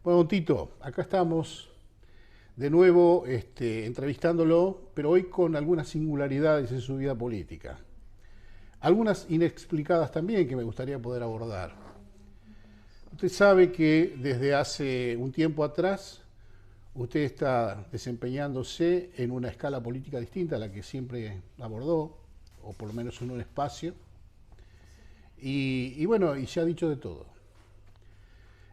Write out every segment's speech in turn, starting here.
Bueno, Tito, acá estamos de nuevo entrevistándolo, pero hoy con algunas singularidades en su vida política. Algunas inexplicadas también que me gustaría poder abordar. Usted sabe que desde hace un tiempo atrás usted está desempeñándose en una escala política distinta a la que siempre abordó, o por lo menos en un espacio, y bueno, y se ha dicho de todo.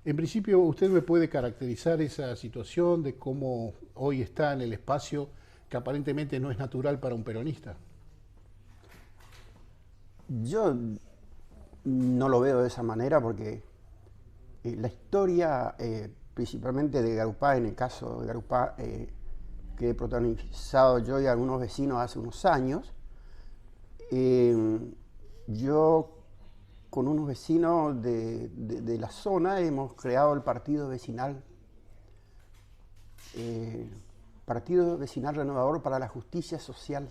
En principio, ¿usted me puede caracterizar esa situación de cómo hoy está en el espacio que aparentemente no es natural para un peronista? Yo no lo veo de esa manera porque la historia, principalmente de Garupá, en el caso de Garupá, que he protagonizado yo y algunos vecinos hace unos años, yo con unos vecinos de la zona hemos creado el Partido Vecinal Renovador para la Justicia Social,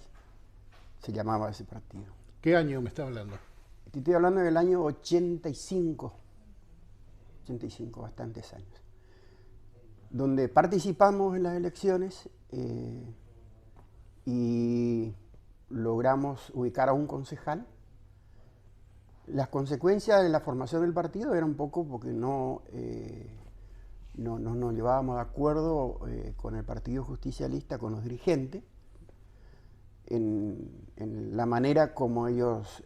se llamaba ese partido. ¿Qué año me está hablando? Estoy hablando del año 85, bastantes años, donde participamos en las elecciones y logramos ubicar a un concejal. Las consecuencias de la formación del partido eran un poco porque no nos llevábamos de acuerdo con el Partido Justicialista, con los dirigentes, en la manera como ellos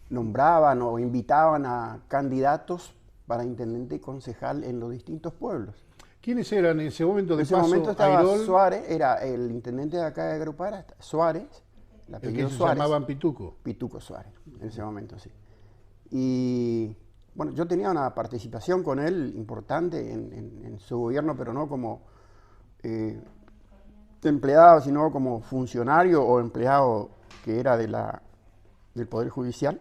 nombraban o invitaban a candidatos para intendente y concejal en los distintos pueblos. ¿Quiénes eran en ese momento? En De ese paso, momento estaba Airol, Suárez, era el intendente de acá de Grupara, Suárez, el el apellido que se Suárez. llamaban Pituco. Pituco Suárez, en ese momento sí. Y bueno, yo tenía una participación con él importante en su gobierno, pero no como empleado, sino como funcionario o empleado que era del Poder Judicial,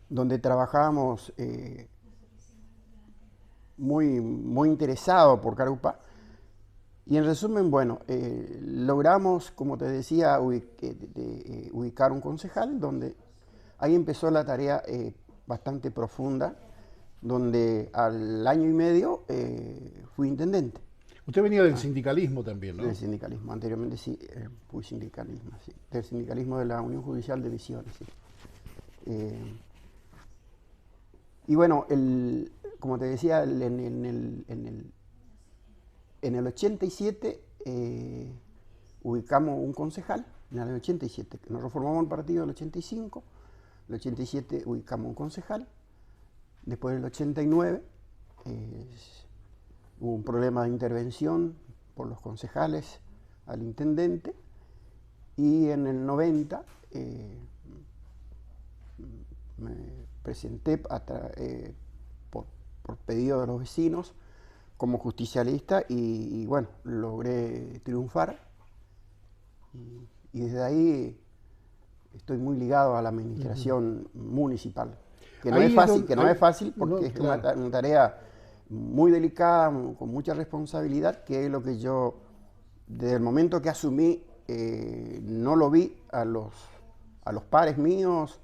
donde trabajábamos muy interesado por Carupá. Y en resumen, bueno, logramos, como te decía, ubicar un concejal, donde ahí empezó la tarea bastante profunda, donde al año y medio fui intendente. Usted venía del sindicalismo también, ¿no? Del sindicalismo, anteriormente sí, fui sindicalismo, sí, del sindicalismo de la Unión Judicial de Misiones, sí. Y bueno, como te decía, en el 87 ubicamos un concejal, en el 87, nos reformamos el partido en el 85, en el 87 ubicamos un concejal, después en el 89 hubo un problema de intervención por los concejales al intendente, y en el 90 me presenté por pedido de los vecinos como justicialista y bueno, logré triunfar y desde ahí estoy muy ligado a la administración municipal, que no Ahí es fácil, no, porque es claro. una tarea muy delicada, con mucha responsabilidad, que es lo que yo, desde el momento que asumí, no lo vi a los pares míos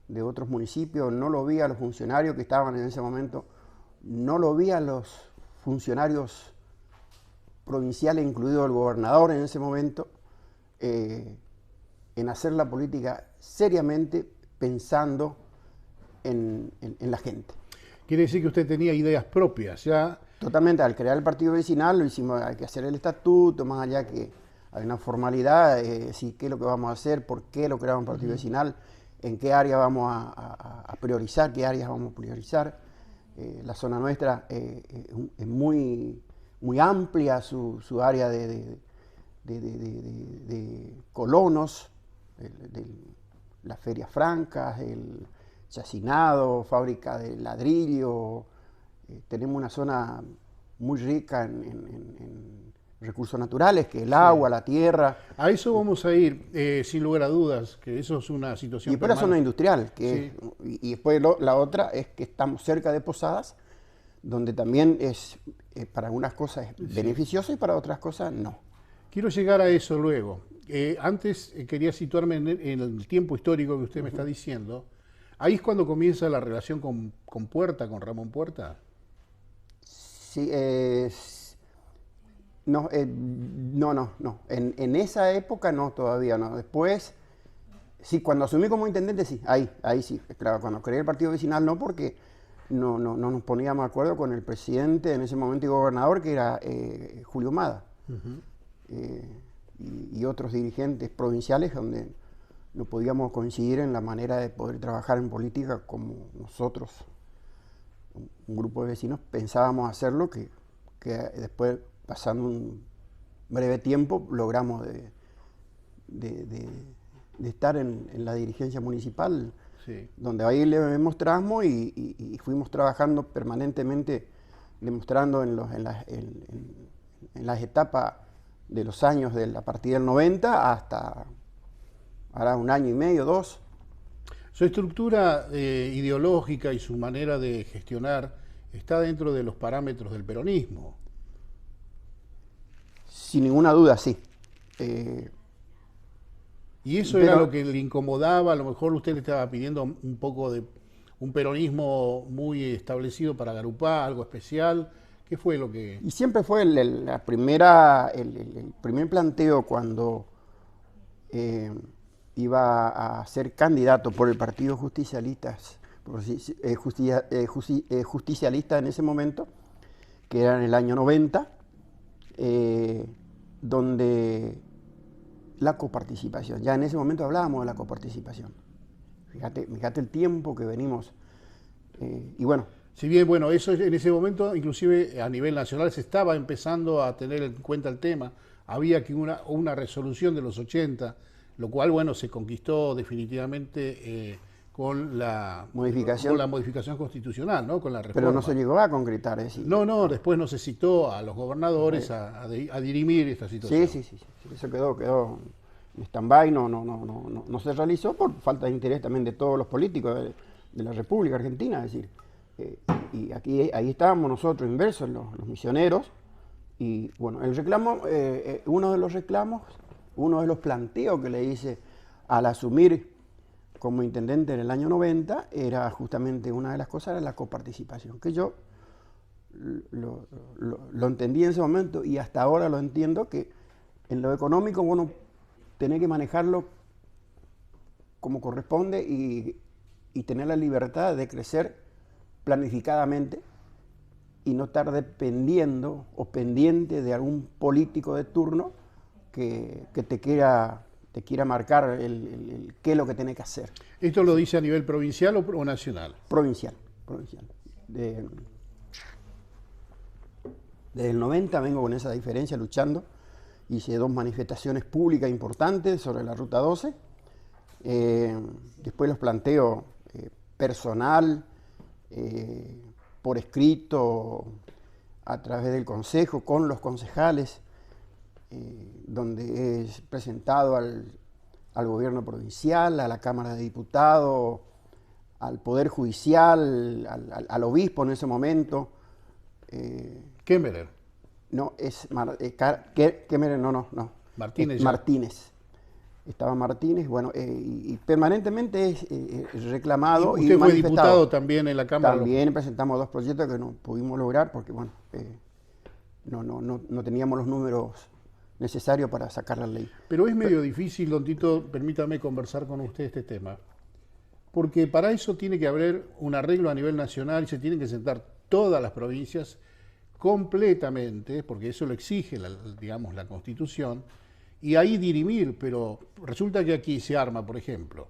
de otros municipios, no lo vi a los funcionarios que estaban en ese momento, no lo vi a los funcionarios provinciales, incluido el gobernador en ese momento, en hacer la política seriamente pensando en la gente. Quiere decir que usted tenía ideas propias, ya. Totalmente, al crear el partido vecinal lo hicimos, hay que hacer el estatuto, más allá que hay una formalidad, decir qué es lo que vamos a hacer, por qué lo creamos el partido vecinal, en qué área vamos a priorizar, qué áreas vamos a priorizar. La zona nuestra es muy amplia, su área de colonos, de las ferias francas, el chacinado, fábrica de ladrillo. Tenemos una zona muy rica en recursos naturales, que es el agua, la tierra. A eso vamos a ir, sin lugar a dudas, que eso es una Y situación después la zona permanente. industrial, Sí. y después la otra es que estamos cerca de Posadas, donde también es para algunas cosas es beneficioso y para otras cosas no. Quiero llegar a eso luego. Antes quería situarme en el tiempo histórico que usted me está diciendo. Ahí es cuando comienza la relación con Puerta, con Ramón Puerta. Sí, no, no. En esa época no, todavía no. Después, sí, cuando asumí como intendente, sí, ahí sí. Claro, cuando creé el partido vecinal no, porque no nos poníamos de acuerdo con el presidente en ese momento y gobernador, que era Julio Mada. Y otros dirigentes provinciales donde no podíamos coincidir en la manera de poder trabajar en política como nosotros, un grupo de vecinos, pensábamos hacerlo, que después, pasando un breve tiempo, logramos de estar en la dirigencia municipal, Sí. donde ahí le demostramos y fuimos trabajando permanentemente, demostrando en las etapas de los años a partir del 90 hasta ahora 1 año y medio, 2. Su estructura ideológica y su manera de gestionar está dentro de los parámetros del peronismo. Sin ninguna duda, sí. Y eso Pero- era lo que le incomodaba. A lo mejor usted le estaba pidiendo un poco de un peronismo muy establecido para Garupá, algo especial. ¿Qué fue lo que...? Y siempre fue el primer planteo cuando iba a ser candidato por el Partido Justicialista en ese momento, que era en el año 90, donde la coparticipación, ya en ese momento hablábamos de la coparticipación. Fíjate el tiempo que venimos. Y bueno, Si bien, bueno, eso en ese momento, inclusive a nivel nacional, se estaba empezando a tener en cuenta el tema. Había que una resolución de los 80, lo cual, bueno, se conquistó definitivamente con Modificación. con la modificación constitucional, ¿no? Con la reforma. pero no se llegó a concretar, es decir. No, después no se citó a los gobernadores a dirimir esta situación. Sí. Eso quedó en stand-by, no se realizó por falta de interés también de todos los políticos de la República Argentina, es decir. Y ahí estábamos nosotros inversos, los misioneros, y bueno, el reclamo, uno de los planteos que le hice al asumir como intendente en el año 90, era justamente una de las cosas, era la coparticipación, que yo lo entendí en ese momento y hasta ahora lo entiendo, que en lo económico, bueno, tenés que manejarlo como corresponde y tener la libertad de crecer planificadamente y no estar dependiendo o pendiente de algún político de turno que te quiera marcar qué es lo que tenés que hacer. ¿Esto lo dice a nivel provincial o nacional? Provincial. Desde el 90 vengo con esa diferencia luchando. Hice 2 manifestaciones públicas importantes sobre la Ruta 12. Después los planteo personal, por escrito, a través del consejo, con los concejales, donde he presentado al gobierno provincial, a la Cámara de Diputados, al Poder Judicial, al obispo en ese momento. Kemmerer. No, Kemmerer, no. Martínez. Martínez. Estaba Martínez, bueno, y permanentemente es reclamado y Usted fue manifestado. diputado también en la Cámara. También presentamos 2 proyectos que no pudimos lograr porque, bueno, no teníamos los números necesarios para sacar la ley. Pero es medio difícil, don Tito, permítame conversar con usted este tema, porque para eso tiene que haber un arreglo a nivel nacional y se tienen que sentar todas las provincias completamente, porque eso lo exige, digamos, la Constitución, y ahí dirimir, pero resulta que aquí se arma, por ejemplo,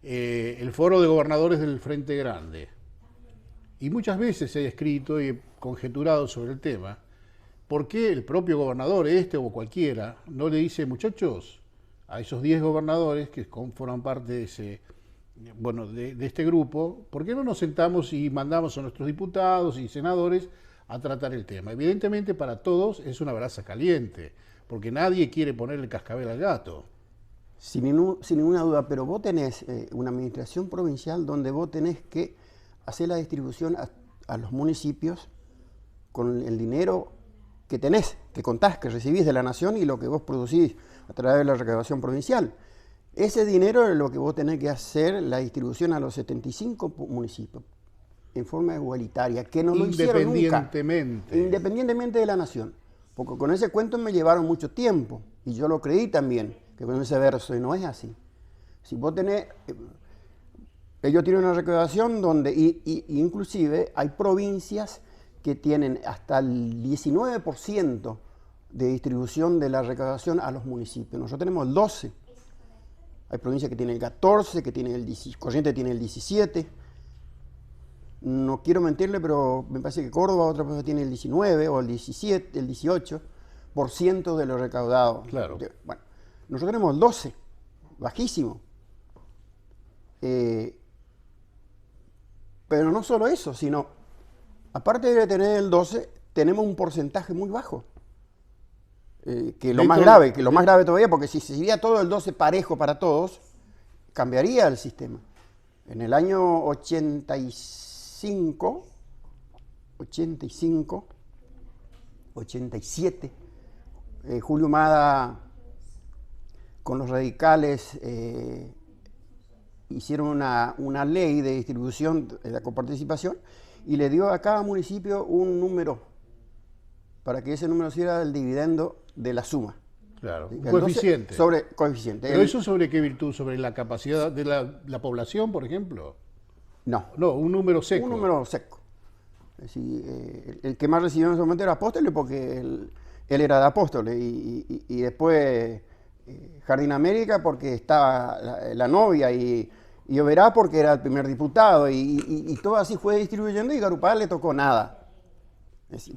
el foro de gobernadores del Frente Grande, y muchas veces he escrito y he conjeturado sobre el tema, ¿por qué el propio gobernador, o cualquiera, no le dice, muchachos, a esos 10 gobernadores que forman parte de de este grupo, ¿por qué no nos sentamos y mandamos a nuestros diputados y senadores a tratar el tema? Evidentemente para todos es una brasa caliente, porque nadie quiere ponerle cascabel al gato. Sin ninguna duda, pero vos tenés una administración provincial donde vos tenés que hacer la distribución a los municipios con el dinero que tenés, que contás, que recibís de la nación y lo que vos producís a través de la recaudación provincial. Ese dinero es lo que vos tenés que hacer, la distribución a los 75 municipios, en forma igualitaria, que no lo hicieron nunca, independientemente de la nación. Porque con ese cuento me llevaron mucho tiempo, y yo lo creí también, que con ese verso, y no es así. Si vos tenés, ellos tienen una recaudación donde, inclusive hay provincias que tienen hasta el 19% de distribución de la recaudación a los municipios. Nosotros tenemos el 12%. Hay provincias que tienen el 14%, que tienen el 10%, Corrientes tiene el 17%. No quiero mentirle, pero me parece que Córdoba, otra provincia, tiene el 19% o el 17%, el 18% de lo recaudado. Claro. Bueno, nosotros tenemos el 12%, bajísimo. Pero no solo eso, sino, aparte de tener el 12%, tenemos un porcentaje muy bajo. Que lo más grave todavía, porque si sería todo el 12 parejo para todos, cambiaría el sistema. En el año 85, 87, Julio Humada con los radicales hicieron una ley de distribución de la coparticipación y le dio a cada municipio un número para que ese número sea el dividendo de la suma. Claro, un coeficiente. Sobre coeficiente. ¿Pero eso sobre qué virtud? ¿Sobre la capacidad de la población, por ejemplo? No. No, un número seco. Un número seco. Es decir, el que más recibió en ese momento era Apóstoles porque él era de Apóstoles y después Jardín América porque estaba la novia y Oberá porque era el primer diputado y todo así fue distribuyendo y Garupal le tocó nada.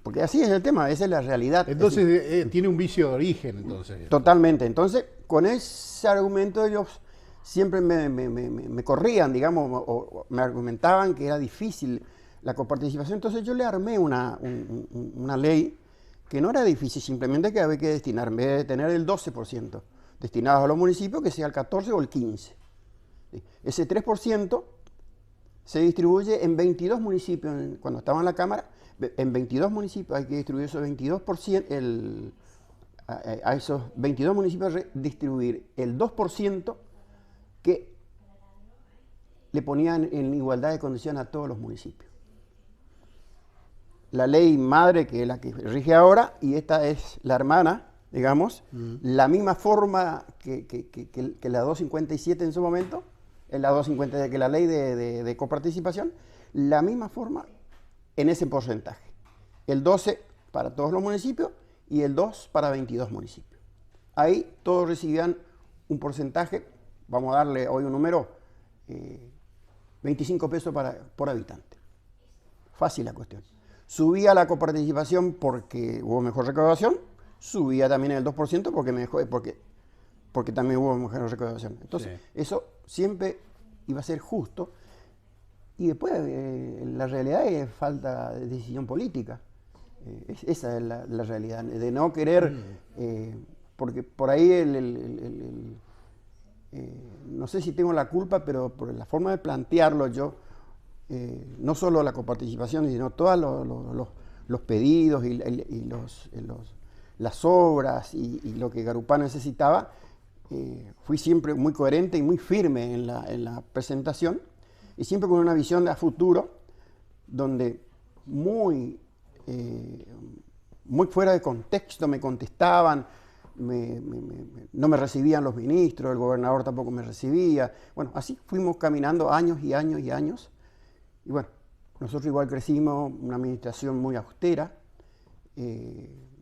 Porque así es el tema, esa es la realidad. Entonces tiene un vicio de origen, entonces. Totalmente. Entonces, con ese argumento ellos siempre me corrían, digamos, o me argumentaban que era difícil la coparticipación. Entonces yo le armé una ley que no era difícil, simplemente que había que destinar, en vez de tener el 12% destinados a los municipios, que sea el 14 o el 15%. Ese 3% se distribuye en 22 municipios, cuando estaba en la Cámara. En 22 municipios hay que distribuir esos 22%, a esos 22 municipios distribuir el 2% que le ponían en igualdad de condiciones a todos los municipios. La ley madre, que es la que rige ahora, y esta es la hermana, digamos, la misma forma que la 257 en su momento, en la 250 que la ley de coparticipación, la misma forma en ese porcentaje. El 12 para todos los municipios y el 2 para 22 municipios. Ahí todos recibían un porcentaje, vamos a darle hoy un número, 25 pesos por habitante. Fácil la cuestión. Subía la coparticipación porque hubo mejor recaudación, subía también el 2% porque también hubo mejor recaudación. Entonces, eso siempre iba a ser justo. Y después la realidad es falta de decisión política. Esa es la realidad, de no querer, porque por ahí no sé si tengo la culpa, pero por la forma de plantearlo yo, no solo la coparticipación, sino todos los pedidos y las obras y lo que Garupá necesitaba, fui siempre muy coherente y muy firme en la presentación. Y siempre con una visión de a futuro, donde muy fuera de contexto me contestaban, no me recibían los ministros, el gobernador tampoco me recibía. Bueno, así fuimos caminando años y años y años. Y bueno, nosotros igual crecimos, una administración muy austera.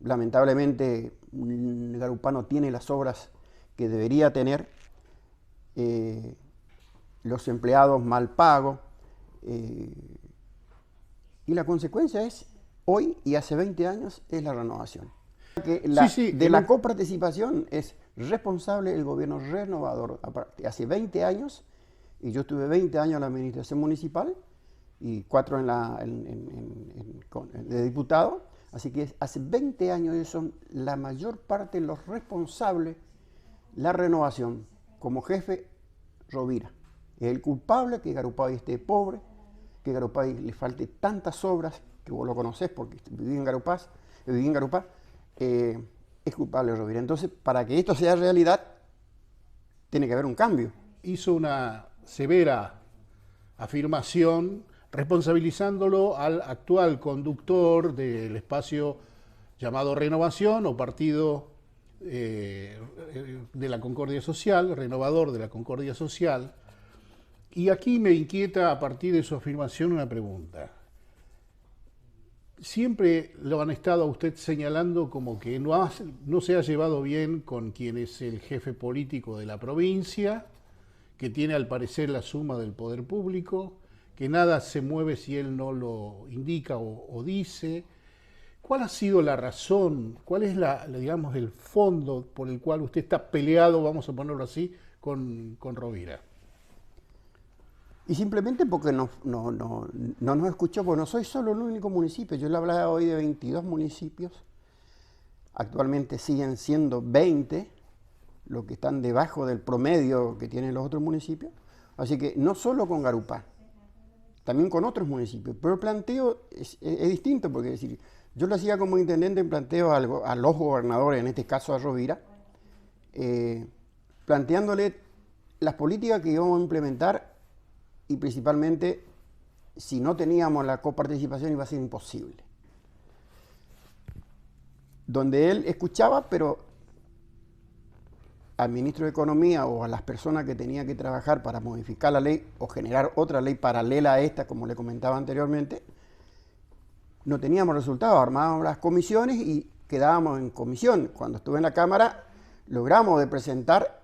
Lamentablemente, Garupá no tiene las obras que debería tener. Los empleados mal pagos, y la consecuencia es, hoy y hace 20 años, es la renovación. La coparticipación es responsable el gobierno renovador. Hace 20 años, y yo estuve 20 años en la administración municipal, y 4 de diputado, así que hace 20 años ellos son la mayor parte los responsables, la renovación, como jefe Rovira. Es el culpable que Garupay esté pobre, que Garupay le falte tantas obras, que vos lo conocés porque viví en Garupá, es culpable Rovira. Entonces, para que esto sea realidad, tiene que haber un cambio. Hizo una severa afirmación responsabilizándolo al actual conductor del espacio llamado Renovación o Partido de la Concordia Social, renovador de la Concordia Social. Y aquí me inquieta a partir de su afirmación una pregunta. Siempre lo han estado a usted señalando como que no se ha llevado bien con quien es el jefe político de la provincia, que tiene al parecer la suma del poder público, que nada se mueve si él no lo indica o dice. ¿Cuál ha sido la razón, cuál es digamos, el fondo por el cual usted está peleado, vamos a ponerlo así, con Rovira? Y simplemente porque no nos escuchó, porque no soy solo el único municipio. Yo le hablaba hoy de 22 municipios. Actualmente siguen siendo 20 los que están debajo del promedio que tienen los otros municipios. Así que no solo con Garupá, también con otros municipios. Pero el planteo es distinto, porque es decir, yo lo hacía como intendente en planteo a los gobernadores, en este caso a Rovira, planteándole las políticas que íbamos a implementar. Y principalmente, si no teníamos la coparticipación iba a ser imposible. Donde él escuchaba, pero al ministro de Economía o a las personas que tenían que trabajar para modificar la ley o generar otra ley paralela a esta, como le comentaba anteriormente, no teníamos resultados. Armábamos las comisiones y quedábamos en comisión. Cuando estuve en la Cámara, logramos de presentar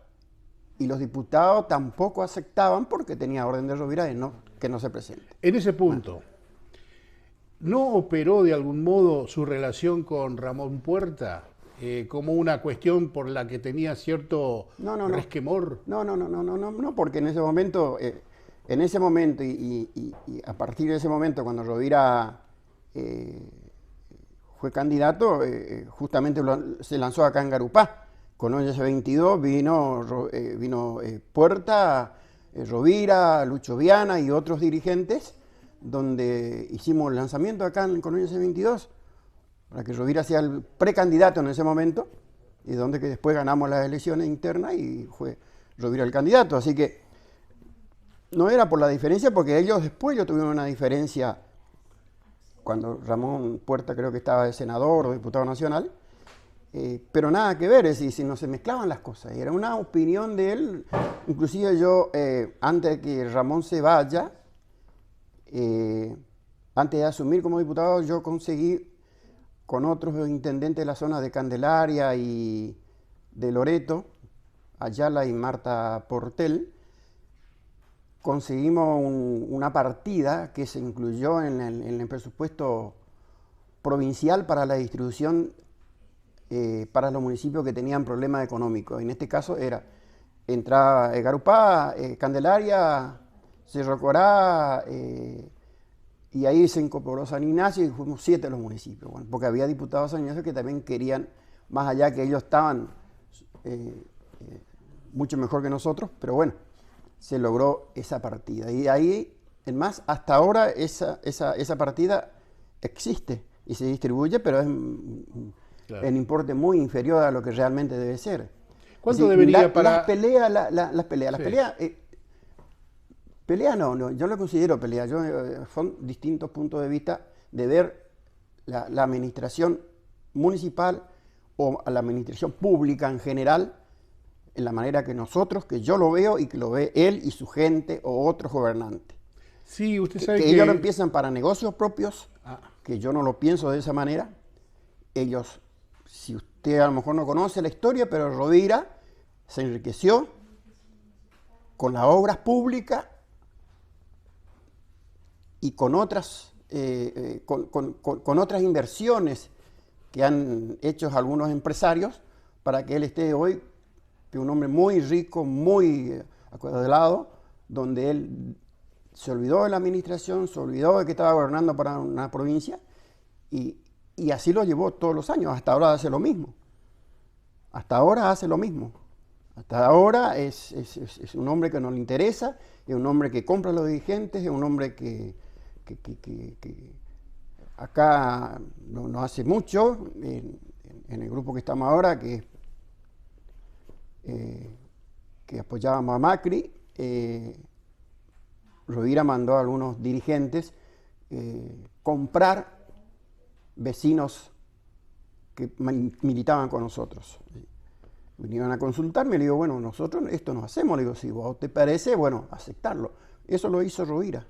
y los diputados tampoco aceptaban porque tenía orden de Rovira de que no se presente. En ese punto, ¿no operó de algún modo su relación con Ramón Puerta como una cuestión por la que tenía cierto resquemor? No, porque en ese momento y a partir de ese momento, cuando Rovira fue candidato, justamente se lanzó acá en Garupá. Con ONS 22 vino Puerta, Rovira, Lucho Viana y otros dirigentes, donde hicimos el lanzamiento acá con ONS 22, para que Rovira sea el precandidato en ese momento, y donde que después ganamos las elecciones internas y fue Rovira el candidato. Así que no era por la diferencia, porque ellos tuvieron una diferencia cuando Ramón Puerta creo que estaba de senador o diputado nacional. Pero nada que ver, es decir, si no se mezclaban las cosas. Era una opinión de él. Inclusive yo, antes de que Ramón se vaya, antes de asumir como diputado, yo conseguí con otros intendentes de la zona de Candelaria y de Loreto, Ayala y Marta Portel, conseguimos una partida que se incluyó en el presupuesto provincial para la distribución para los municipios que tenían problemas económicos. En este caso entraba Garupá, Candelaria, Cerro Corá, y ahí se incorporó San Ignacio y fuimos 7 los municipios, bueno, porque había diputados de San Ignacio que también querían, más allá que ellos estaban mucho mejor que nosotros, pero bueno, se logró esa partida. Y ahí, en más, hasta ahora esa partida existe y se distribuye, pero es en importe muy inferior a lo que realmente debe ser. ¿Cuánto debería para...? Las peleas, pelea no, yo no considero pelea, son distintos puntos de vista de ver la administración municipal o a la administración pública en general, en la manera que yo lo veo y que lo ve él y su gente o otros gobernantes. Sí, usted sabe que ellos lo empiezan para negocios propios, que yo no lo pienso de esa manera. Ellos, si usted a lo mejor no conoce la historia, pero Rovira se enriqueció con las obras públicas y con otras, con otras inversiones que han hecho algunos empresarios para que él esté hoy, que es un hombre muy rico, muy acuadrelado, donde él se olvidó de la administración, se olvidó de que estaba gobernando para una provincia y así lo llevó todos los años. Hasta ahora hace lo mismo. Hasta ahora hace lo mismo. Hasta ahora es un hombre que no le interesa, es un hombre que compra a los dirigentes, es un hombre que acá no hace mucho, en el grupo que estamos ahora, que que apoyábamos a Macri, Rovira mandó a algunos dirigentes comprar vecinos que militaban con nosotros. Vinieron a consultarme y le digo, bueno, nosotros esto nos hacemos. Le digo, si vos te parece, bueno, aceptarlo. Eso lo hizo Rovira.